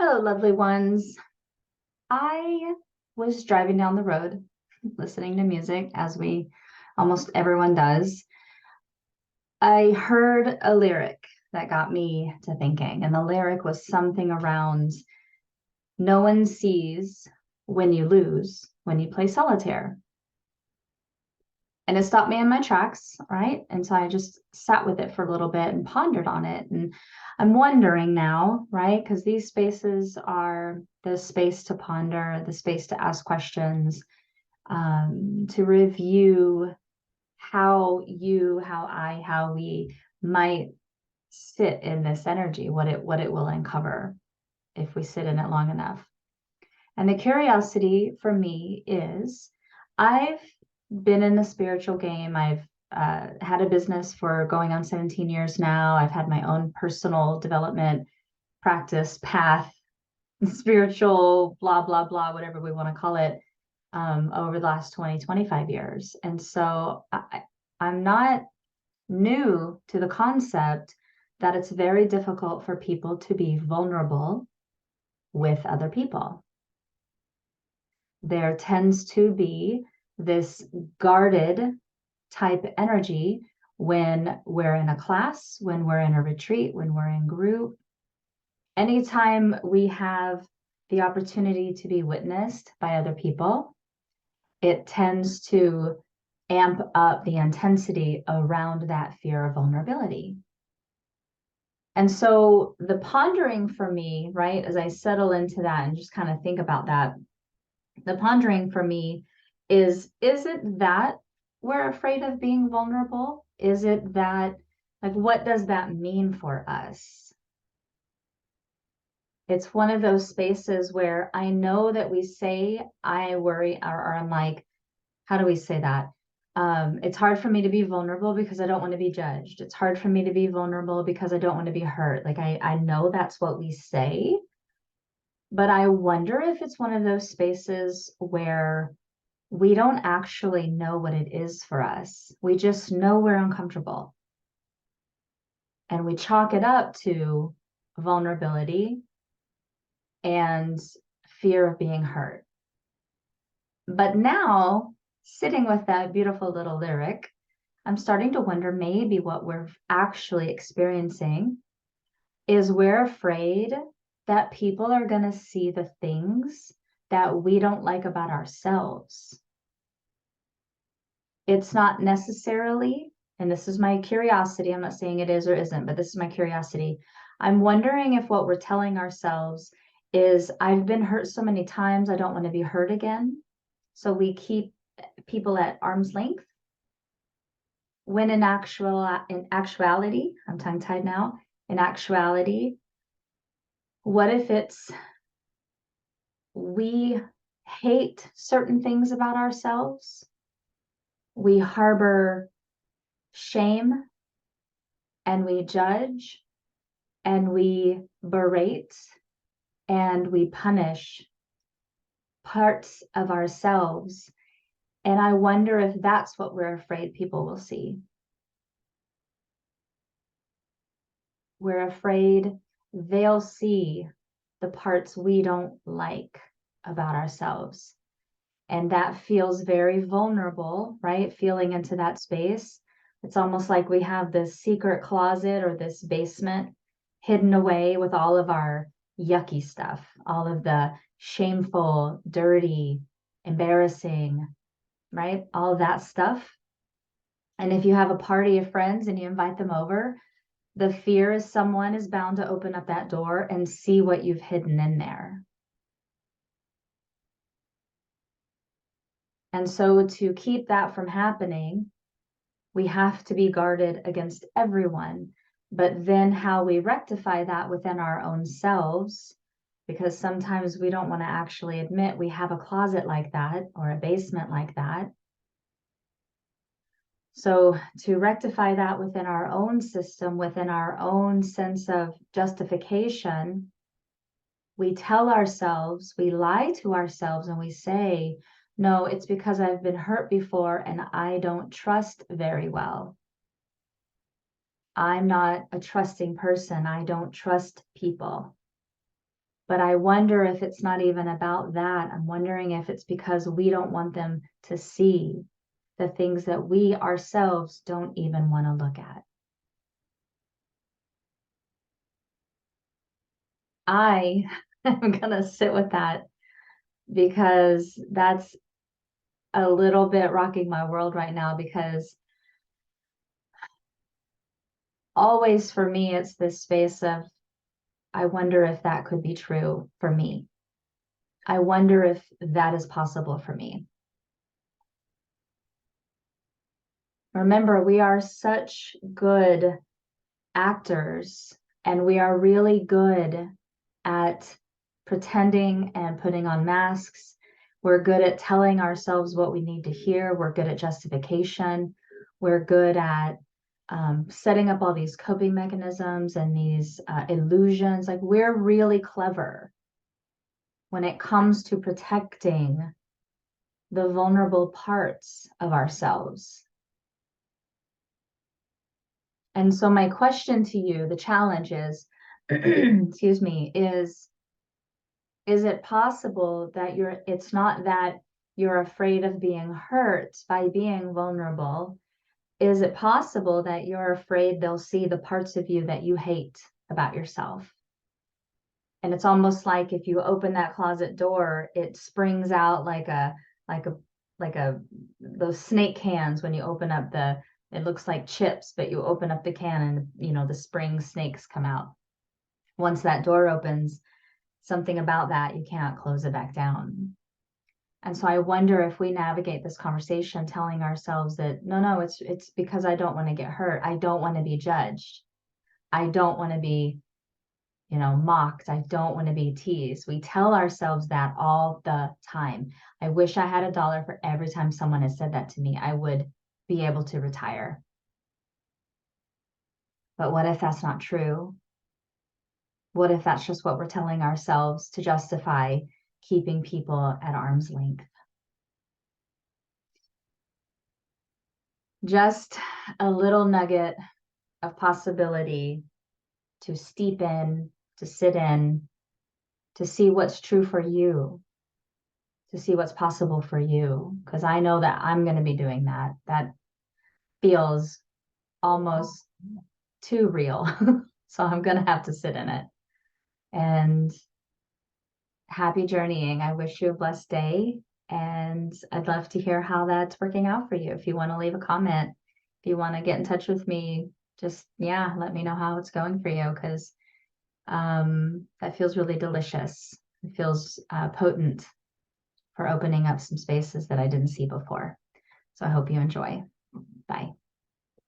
Hello, lovely ones. I was driving down the road, listening to music, as we almost everyone does. I heard a lyric that got me to thinking, and the lyric was something around no one sees when you lose when you play solitaire. And it stopped me in my tracks, right? And so I just sat with it for a little bit and pondered on it. And I'm wondering now, right? Because these spaces are the space to ponder, the space to ask questions, to review how we might sit in this energy, what it will uncover if we sit in it long enough. And the curiosity for me is I've been in the spiritual game. I've had a business for going on 17 years now. I've had my own personal development practice path, spiritual, blah, blah, blah, whatever we want to call it, over the last 20, 25 years. And so I'm not new to the concept that it's very difficult for people to be vulnerable with other people. There tends to be this guarded type energy when we're in a class, when we're in a retreat, when we're in group. Anytime we have the opportunity to be witnessed by other people, it tends to amp up the intensity around that fear of vulnerability. And so the pondering for me, right, as I settle into that and just kind of think about that, the pondering for me is it that we're afraid of being vulnerable? Is it that, like, what does that mean for us? It's one of those spaces where I know that we say, I worry, or I'm like, how do we say that? It's hard for me to be vulnerable because I don't want to be judged. It's hard for me to be vulnerable because I don't want to be hurt. Like, I know that's what we say, but I wonder if it's one of those spaces where we don't actually know what it is for us. We just know we're uncomfortable. And we chalk it up to vulnerability and fear of being hurt. But now, sitting with that beautiful little lyric, I'm starting to wonder maybe what we're actually experiencing is we're afraid that people are going to see the things that we don't like about ourselves. It's not necessarily, and this is my curiosity, I'm not saying it is or isn't, but this is my curiosity. I'm wondering if what we're telling ourselves is, I've been hurt so many times, I don't want to be hurt again. So we keep people at arm's length. When in actuality, I'm tongue-tied now, in actuality, what if it's we hate certain things about ourselves? We harbor shame and we judge and we berate and we punish parts of ourselves. And I wonder if that's what we're afraid people will see. We're afraid they'll see the parts we don't like about ourselves. And that feels very vulnerable, right? Feeling into that space. It's almost like we have this secret closet or this basement hidden away with all of our yucky stuff, all of the shameful, dirty, embarrassing, right? All of that stuff. And if you have a party of friends and you invite them over, the fear is someone is bound to open up that door and see what you've hidden in there. And so to keep that from happening, we have to be guarded against everyone. But then how we rectify that within our own selves, because sometimes we don't want to actually admit we have a closet like that or a basement like that. So to rectify that within our own system, within our own sense of justification, we tell ourselves, we lie to ourselves and we say, no, it's because I've been hurt before and I don't trust very well. I'm not a trusting person. I don't trust people. But I wonder if it's not even about that. I'm wondering if it's because we don't want them to see the things that we ourselves don't even want to look at. I am going to sit with that because that's a little bit rocking my world right now, because always for me, it's this space of, I wonder if that could be true for me. I wonder if that is possible for me. Remember, we are such good actors, and we are really good at pretending and putting on masks. We're good at telling ourselves what we need to hear. We're good at justification. We're good at setting up all these coping mechanisms and these illusions. Like, we're really clever when it comes to protecting the vulnerable parts of ourselves. And so my question to you, the challenge is, excuse me, is it possible that it's not that you're afraid of being hurt by being vulnerable? Is it possible that you're afraid they'll see the parts of you that you hate about yourself? And it's almost like if you open that closet door, it springs out like a like a those snake cans when you open up it looks like chips, but you open up the can and the spring snakes come out. Once that door opens, something about that, you cannot close it back down. And so I wonder if we navigate this conversation telling ourselves that no, it's because I don't want to get hurt. I don't want to be judged. I don't want to be mocked. I don't want to be teased. We tell ourselves that all the time. I wish I had $1 for every time someone has said that to me. I would be able to retire. But what if that's not true? What if that's just what we're telling ourselves to justify keeping people at arm's length? Just a little nugget of possibility to steep in, to sit in, to see what's true for you, to see what's possible for you. Because I know that I'm going to be doing that. That feels almost too real. So I'm going to have to sit in it. And happy journeying. I wish you a blessed day. And I'd love to hear how that's working out for you. If you want to leave a comment, if you want to get in touch with me, just, yeah, let me know how it's going for you, because that feels really delicious. It feels potent for opening up some spaces that I didn't see before. So I hope you enjoy. Bye.